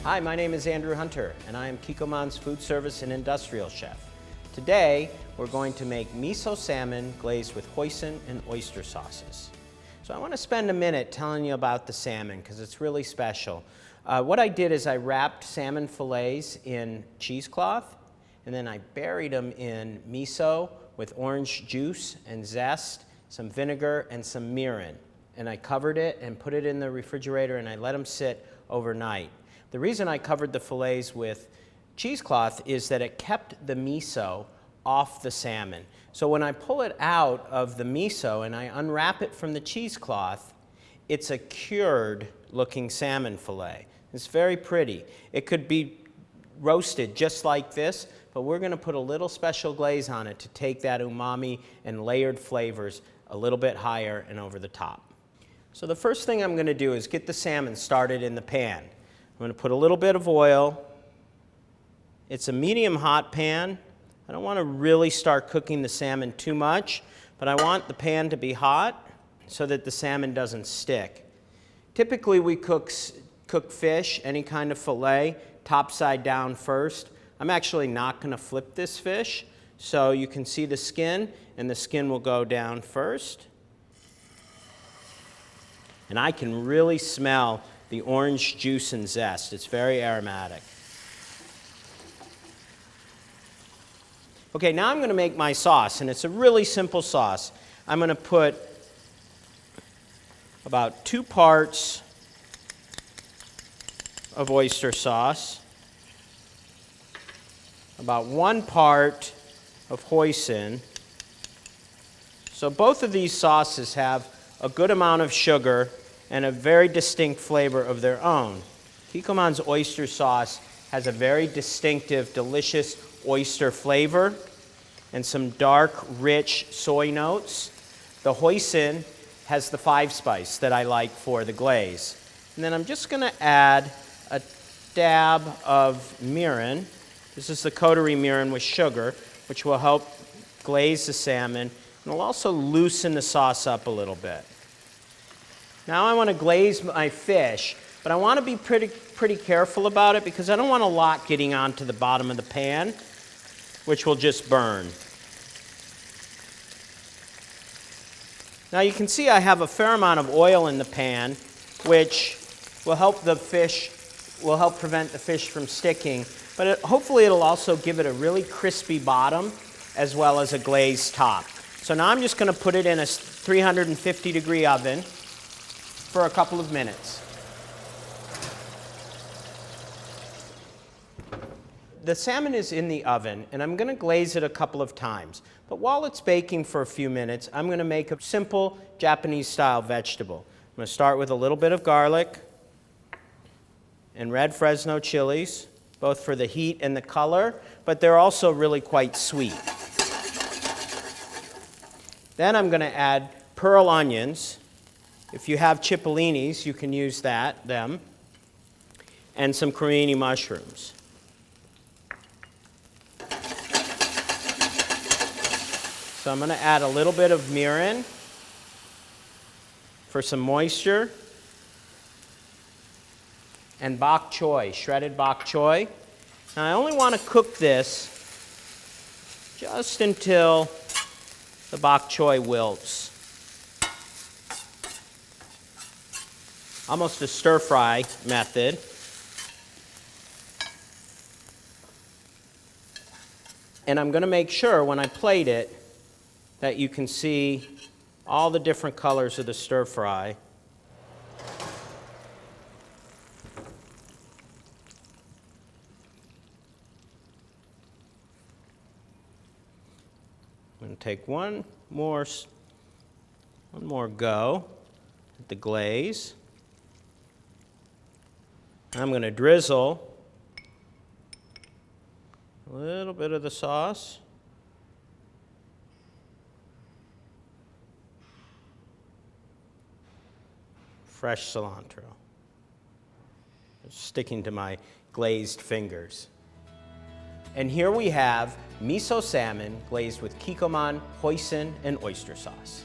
Hi, my name is Andrew Hunter, and I am Kikkoman's food service and industrial chef. Today, we're going to make miso salmon glazed with hoisin and oyster sauces. So I want to spend a minute telling you about the salmon because it's really special. What I did is I wrapped salmon fillets in cheesecloth, and then I buried them in miso with orange juice and zest, some vinegar, and some mirin. And I covered it and put it in the refrigerator, and I let them sit overnight. The reason I covered the fillets with cheesecloth is that it kept the miso off the salmon. So when I pull it out of the miso and I unwrap it from the cheesecloth, it's a cured looking salmon fillet. It's very pretty. It could be roasted just like this, but we're going to put a little special glaze on it to take that umami and layered flavors a little bit higher and over the top. So the first thing I'm going to do is get the salmon started in the pan. I'm going to put a little bit of oil. It's a medium hot pan. I don't want to really start cooking the salmon too much, but I want the pan to be hot so that the salmon doesn't stick. Typically we cook fish, any kind of fillet, top side down first. I'm actually not going to flip this fish, so you can see the skin, and the skin will go down first. And I can really smell the orange juice and zest. It's very aromatic. Okay, now I'm going to make my sauce, and it's a really simple sauce. I'm going to put about 2 parts of oyster sauce, about 1 part of hoisin. So both of these sauces have a good amount of sugar and a very distinct flavor of their own. Kikkoman's oyster sauce has a very distinctive, delicious oyster flavor and some dark, rich soy notes. The hoisin has the 5-spice that I like for the glaze. And then I'm just going to add a dab of mirin. This is the Kotteri mirin with sugar, which will help glaze the salmon and will also loosen the sauce up a little bit. Now I want to glaze my fish, but I want to be pretty careful about it because I don't want a lot getting onto the bottom of the pan, which will just burn. Now you can see I have a fair amount of oil in the pan, which will help prevent the fish from sticking, but hopefully it'll also give it a really crispy bottom as well as a glazed top. So now I'm just going to put it in a 350-degree oven for a couple of minutes. The salmon is in the oven, and I'm going to glaze it a couple of times. But while it's baking for a few minutes, I'm going to make a simple Japanese-style vegetable. I'm going to start with a little bit of garlic and red Fresno chilies, both for the heat and the color, but they're also really quite sweet. Then I'm going to add pearl onions. If you have cipollinis, you can use them, and some cremini mushrooms. So I'm going to add a little bit of mirin for some moisture, and bok choy, shredded bok choy. Now I only want to cook this just until the bok choy wilts. Almost a stir-fry method. And I'm going to make sure when I plate it that you can see all the different colors of the stir-fry. I'm going to take one more go at the glaze. I'm going to drizzle a little bit of the sauce. Fresh cilantro. It's sticking to my glazed fingers. And here we have miso salmon glazed with Kikkoman, hoisin, and oyster sauce.